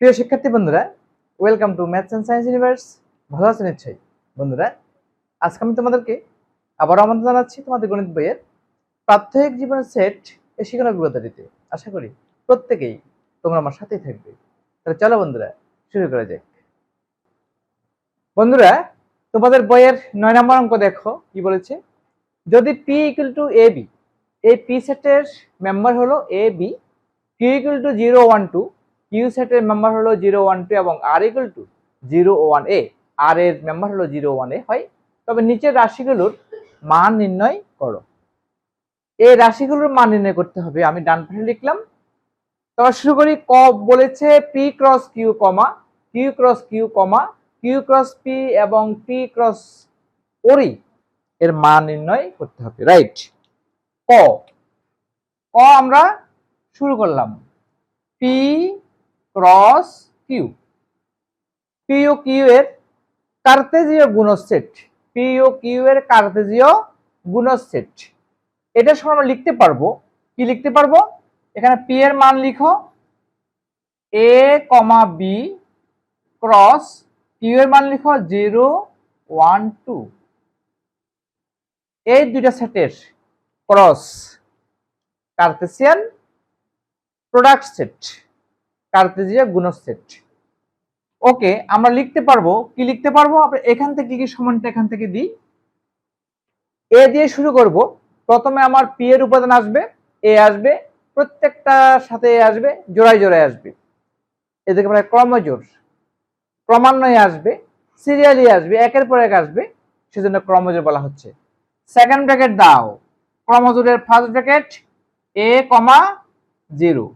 প্রিয় শিক্ষার্থী বন্ধুরা, welcome to maths and science universe. ভালো আছেন নিশ্চয়ই বন্ধুরা। আজকে আমি তোমাদেরকে আবার আমন্ত্রণ জানাচ্ছি তোমাদের গণিত বইয়ের প্রাত্যহিক জীবনের সেট এই শিক্ষণ অভিজ্ঞতা দিতে। আশা করি প্রত্যেকেই তোমরা আমার সাথেই থাকবে। তাহলে চলো বন্ধুরা, শুরু করা যাক। বন্ধুরা, তোমাদের বইয়ের 9 নম্বর অঙ্ক দেখো কি বলেছে। যদি P equal to A B, এই পি সেটের মেম্বার হলো A B, Q equal to 0 1 2, Q সেটের মেম্বার হলো 0 1 2 এবং আর ইকুয়াল টু 0 1 এ, আর এর মেম্বার হলো 0 1 এ হয়, তবে নিচের রাশিগুলোর মান নির্ণয় করো। এই রাশিগুলোর মান নির্ণয় করতে হবে। আমি ডান পাশে লিখলাম। তবে শুরু করি। ক বলেছে P cross Q comma Q cross Q comma Q cross P এবং পি ক্রস ওরি এর মান নির্ণয় করতে হবে। রাইট। ক ক আমরা শুরু করলাম। P cross Q, P O Q এর কার্তেজীয় গুণজ সেট, পি ও কিউ এর কার্তেজীয় গুণজ সেট। এটা সময় আমরা লিখতে পারবো। কি লিখতে পারবো? এখানে পি এর মান লিখো A comma B cross Q এর মান লিখো 0 1 2। এই দুইটা সেটের ক্রস কার্তেসিয়ান প্রোডাক্ট সেট, কার্তেজীয় গুণজ সেট। ওকে, আমরা লিখতে পারবো। কি লিখতে পারবো? আমরা এখান থেকে কি সমানটা এখান থেকে দিই, এ দিয়ে শুরু করব। প্রথমে আমার পি এর উপাদান আসবে, এ আসবে, প্রত্যেকটার সাথে এ আসবে, জোড়ায় জোড়ায় আসবে। এদেরকে বলা হয় ক্রমজোড়। ক্রমান্বয়ে আসবে, সিরিয়ালি আসবে, একের পর এক আসবে, সেজন্য ক্রমজোড় বলা হচ্ছে। সেকেন্ড ব্র্যাকেট দাও। ক্রমজোড়ের ফার্স্ট ব্র্যাকেট এ কমা 0,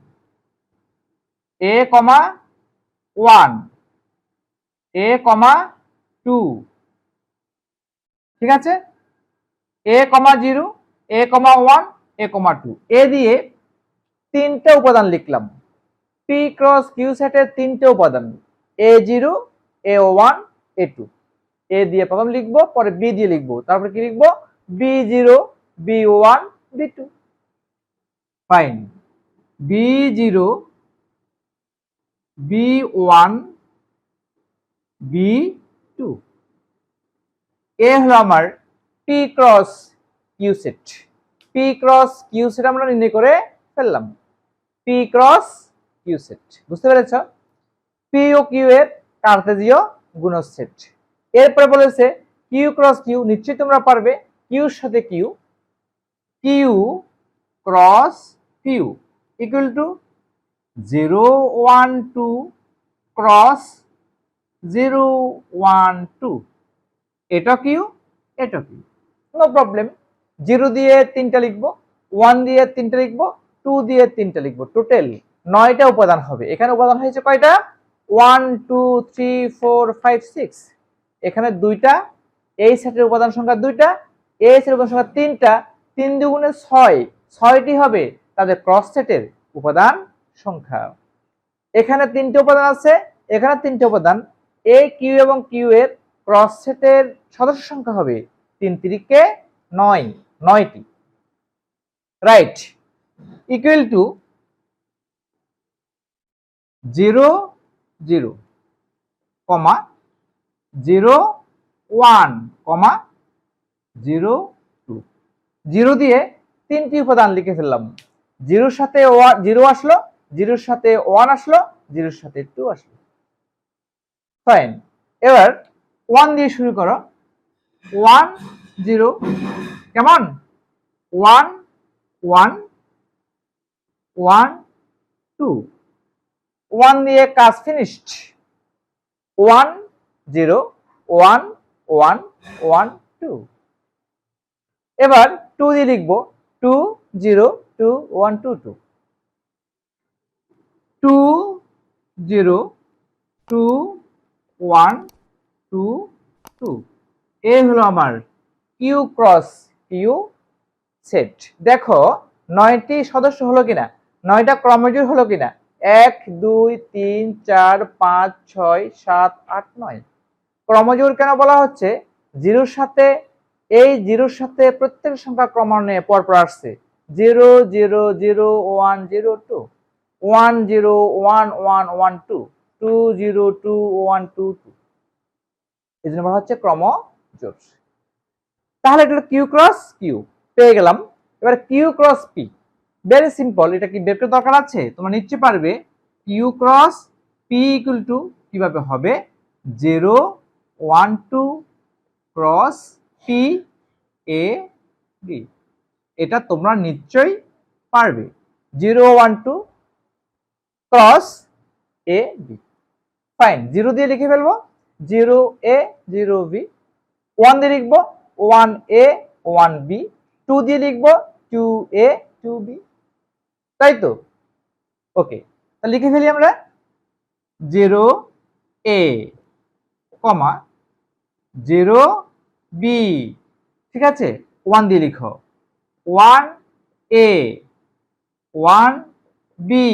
এ কমা 1, এ কমা 2। ঠিক আছে? এ কমা 0, এ কমা 1, এ কমা 2। এ দিয়ে তিনটে উপাদান লিখলাম। পি ক্রস কিউ সেটের তিনটে উপাদান, A0, A1, A2। এ দিয়ে প্রথম লিখবো, পরে বি দিয়ে লিখবো, তারপরে কি লিখবো? B0, B1, B2। Fine. B0, B1, B2। এ হলো আমার P cross Q set. P cross Q set আমরা নির্ণয় করে ফেললাম। পি ক্রস কিউ সেট, বুঝতে পেরেছ? পি ও কিউ এর কার্তেজীয় গুণজ সেট। এরপরে বলেছে কিউ ক্রস কিউ, নিশ্চয়ই তোমরা পারবে। কিউর সাথে Q, Q cross Q equal to 0 1 2 cross 0 1 2। এটা কিউ, এটা কিউ, নো প্রবলেম। 0 দিয়ে 3টা লিখবো, 1 দিয়ে 3টা লিখবো, 2 দিয়ে 3টা লিখবো। টোটাল 9টা উপাদান হবে। এখানে উপাদান হয়েছে কয়টা? 1 2 3 4 5 6। এখানে দুইটা, এই সেটের উপাদান সংখ্যা দুইটা, এই সেটের উপাদান সংখ্যা তিনটা। 3 দুগুণে 6, 6টি হবে তাদের ক্রস সেটের উপাদান সংখ্যা। এখানে 3টে উপাদান আছে, এখানে 3টে উপাদান। এ কিউ এবং কিউ এর ক্রস সেটের সদস্য সংখ্যা হবে 3 3 9, 9টি। Right. Equal to 0 0 comma 0 1 comma 0 2। 0 দিয়ে 3টি উপাদান লিখে ফেললাম। 0 সাথে 0 আসলো, 0 সাথে 1 আসলো, 0 সাথে 2 আসলো। ফাইন। এবার 1 দিয়ে শুরু করো। 1 0, কেমন? 1 1 1 2। 1 দিয়ে কাজ ফিনিশড। 1 0 1 1 1 2। এবার 2 দিয়ে লিখবো 2 0 2 1 2 2। 2 0 2 1 2 2। এ হলো আমার কিউ ক্রস কিউ সেট। দেখো 9টি সদস্য হলো কিনা, 9টা ক্রমজোড় হলো কিনা। 1 2 3 4 5 6 7 8 9। ক্রমজোড় কেন বলা হচ্ছে? 0 সাথে, এই 0 সাথে প্রত্যেক সংখ্যা ক্রমান্বয়ে পরপর আসছে। 0 0 0 1 0 2, 1 0 1 1 1 2। 2 0 2 1 2 2, এই জন্য বলা হচ্ছে ক্রমজোড়। তাহলে এটা কিউ ক্রস কিউ পেয়ে গেলাম। এবার Q cross P, very simple. এটা কি বের করার দরকার আছে? তোমরা নিশ্চয়ই পারবে। Q cross P equal to কিভাবে হবে, 0 1 2 ক্রস পি এ বি। এটা তোমরা নিশ্চয়ই পারবে। 0 1 2 ক্রস এ বি। ফাইন, 0 দিয়ে লিখে ফেলবো, 0 এ 0 বি। 1 দিয়ে লিখবো 1 এ 1 বি। 2 দিয়ে লিখবো 2 এ 2 বি, তাই তো? ওকে, তাহলে লিখে ফেলি আমরা 0 এ কমা 0 বি। ঠিক আছে, 1 দিয়ে লিখো 1 এ 1 বি।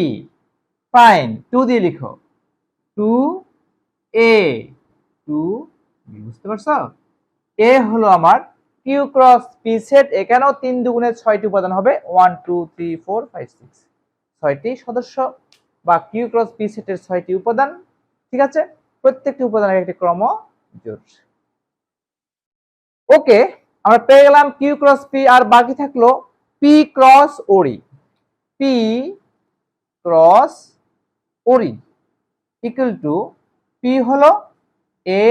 ফাইন, 2 দিয়ে লিখো 2 এ 2 বি। বুঝতে পারছো? এ হলো আমার কিউ ক্রস পি সেট। এখানেও 3 দুগুণে 6টি উপাদান হবে, 1 2 3 4 5 6, 6টি সদস্য বা কিউ ক্রস পি সেটের 6টি উপাদান। ঠিক আছে, প্রত্যেকটি উপাদানের একটি ক্রম জোড়। ওকে, আমরা পেয়ে গেলাম কিউ ক্রস পি। আর বাকি থাকলো পি ক্রস ওরি। পি ক্রস ওরি ইকুয়াল টু, পি হলো এ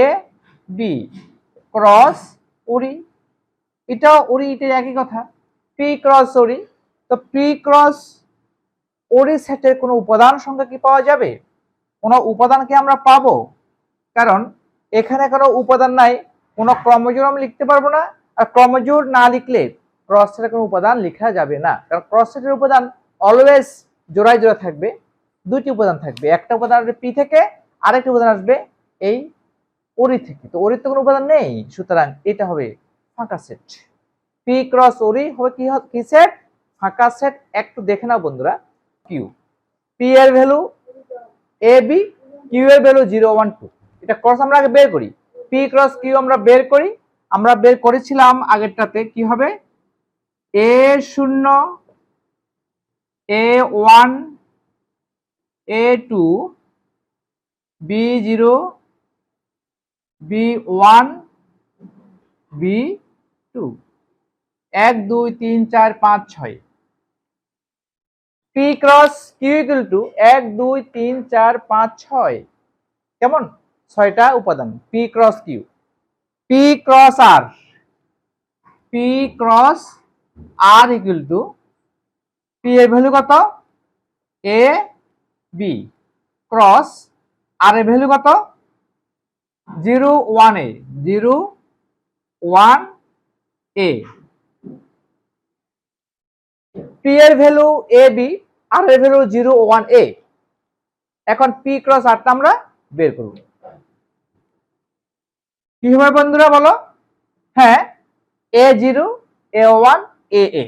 বি ক্রস ওরি, এটা ওরি, এটা একই কথা, পি ক্রস ওরি। তো পি ক্রস ওরি সেটের কোনো উপাদান সংখ্যা কি পাওয়া যাবে? কোনো উপাদানকে আমরা পাবো, কারণ এখানে কোনো উপাদান নাই, কোনো ক্রমজোড় আমি লিখতে পারবো না। আর ক্রমজোড় না লিখলে ক্রস সেটের কোনো উপাদান লেখা যাবে না, কারণ ক্রস সেটের উপাদান অলওয়েজ জোড়ায় জোড়া থাকবে। দুইটি উপাদান থাকবে, একটা উপাদান আসবে পি থেকে, আরেকটা উপাদান আসবে এই ওরি থেকে। তো ওরির তো কোনো উপাদান নেই, সুতরাং এটা হবে ফাঁকা সেট। পি ক্রস ওরি হবে কি সেট? ফাঁকা সেট। একটু দেখে নাও বন্ধুরা, কিউ, পি এর ভ্যালু এ বি, কিউ এর ভ্যালু 0 1 2। এটা ক্রস আমরা আগে বের করি, পি ক্রস কিউ আমরা বের করি। আমরা বের করেছিলাম আগেরটাতে, কি হবে, A 0 A 1 A 2 B 0 B 1 B 2, 1 2 3 4 5 6। P cross Q equal to 1 2 3 4 5 6। কেমন? 6টা উপাদান P cross Q. P cross আর, P cross R equal to, P এর ভ্যালু কত, এ বি ক্রস আর এর ভ্যালু কত, 0 1 এ 0 1 এ। পি এর ভ্যালু এ বি, আর এর ভ্যালু 0 1 এ। এখন পি ক্রস আরটা আমরা বের করব। কি হবে বন্ধুরা বলো? হ্যাঁ, এ 0 A 1 A A,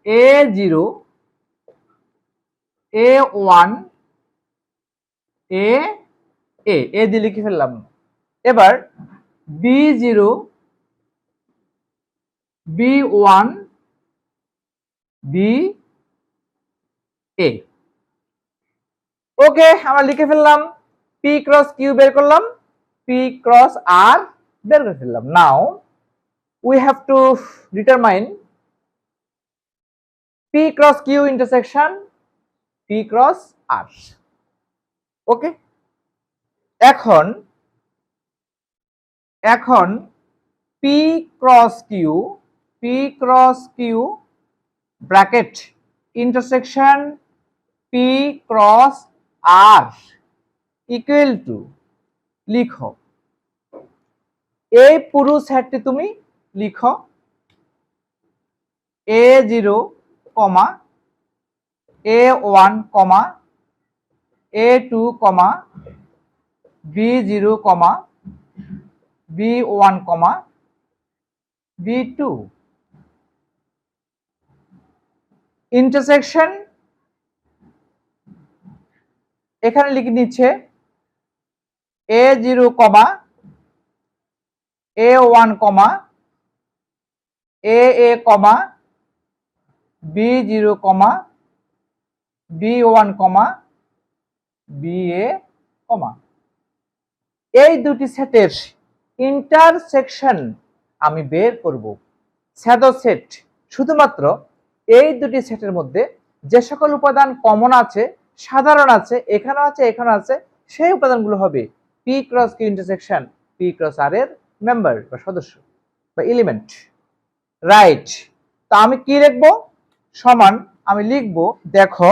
A 0 A 1 এ এ, এ দিয়ে লিখে ফেললাম। এবার বি 0 বি 1 বি এ। ওকে, আমরা লিখে ফেললাম, পি ক্রস কিউ বের করলাম, পি ক্রস আর বের করে ফেললাম। Now we have to determine P cross Q intersection P cross R. Okay, এখন এখন P cross Q bracket intersection P cross R equal to, লিখো এই পুরো সেটটি তুমি লিখো, A 0 comma A 1 comma A 2 comma B 0 comma B 1 comma B 2 intersection. এখানে লিখে নিচ্ছে A 0 comma A 1 comma A comma B 0 comma B 1 comma B A কমা। এই দুটি সেটের ইন্টারসেকশন আমি বের করব। স্যাডো সেট শুধুমাত্র এই দুটি সেটের মধ্যে যে সকল উপাদান কমন আছে, সাধারণ আছে, এখানে আছে, এখানে আছে, সেই উপাদানগুলো হবে P cross Q intersection P cross R এর মেম্বার বা সদস্য বা এলিমেন্ট। রাইট। তা আমি কি লিখবো? সমান আমি লিখবো, দেখো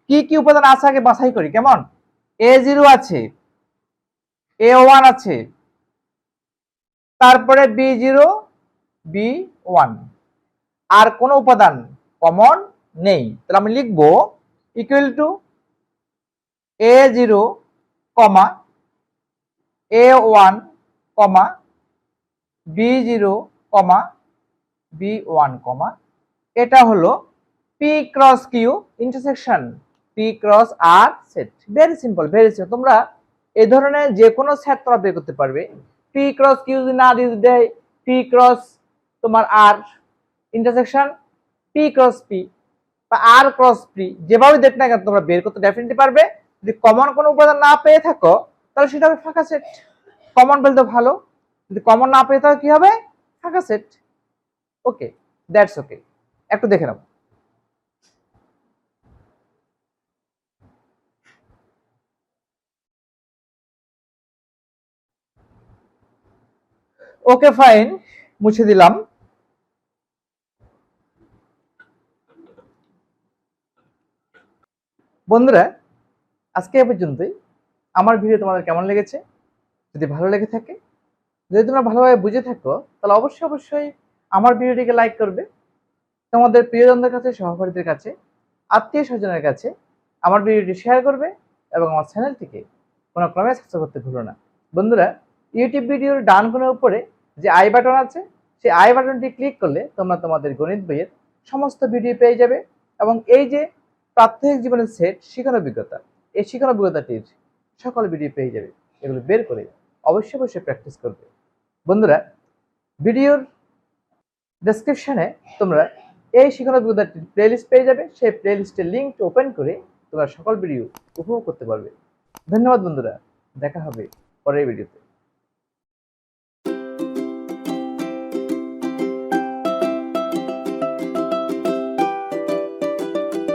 কি কি উপাদান আছে আগে বাছাই করি। কেমন? A0 আছে, A1 আছে, তারপরে B0 B1, আর কোন উপাদান কমন নেই। তাহলে আমি লিখবো equal to A0, A1, B0, B1, এটা হলো P cross Q intersection P cross R সেট। Very simple, very simple. তোমরা এই ধরনের যে কোনো সেট তোমরা বের করতে পারবে। P ক্রস কিউ যদি না দিয়ে দেয়, P ক্রস তোমার R intersection P cross P বা R ক্রস P, যেভাবে দেখ না কেন তোমরা বের করতে ডেফিনেটলি পারবে। যদি কমন কোনো উপাদান না পেয়ে থাকো তাহলে সেটা হবে ফাঁকা সেট। কমন পেলে তো ভালো, যদি কমন না পেয়ে থাকো কি হবে? ফাঁকা সেট। Okay, that's okay. একটু দেখে নাও। ওকে ফাইন, মুছে দিলাম। বন্ধুরা, আজকে এ পর্যন্তই। আমার ভিডিও তোমাদের কেমন লেগেছে? যদি ভালো লেগে থাকে, যদি তোমরা ভালোভাবে বুঝে থাকো, তাহলে অবশ্যই অবশ্যই আমার ভিডিওটিকে লাইক করবে। তোমাদের প্রিয়জনদের কাছে, সহপাঠীদের কাছে, আত্মীয় স্বজনের কাছে আমার ভিডিওটি শেয়ার করবে এবং আমার চ্যানেলটিকে কোনো ক্রমে সাবস্ক্রাইব করতে ভুলো না। বন্ধুরা, ইউটিউব ভিডিওর ডান কোণের উপরে যে আই বাটন আছে, সেই আই বাটনটি ক্লিক করলে তোমরা তোমাদের গণিত বইয়ের সমস্ত ভিডিও পেয়ে যাবে এবং এই যে প্রাত্যহিক জীবনের সেট শিক্ষণ অভিজ্ঞতা, এই শিক্ষণ অভিজ্ঞতাটির সকল ভিডিও পেয়ে যাবে। এগুলো বের করে অবশ্যই অবশ্যই প্র্যাকটিস করবে। বন্ধুরা, ভিডিওর ডেসক্রিপশনে তোমরা এই শিক্ষণ অভিজ্ঞতাটির প্লেলিস্ট পেয়ে যাবে। সেই প্লেলিস্টের লিঙ্কটি ওপেন করে তোমরা সকল ভিডিও উপভোগ করতে পারবে। ধন্যবাদ বন্ধুরা, দেখা হবে পরের ভিডিওতে।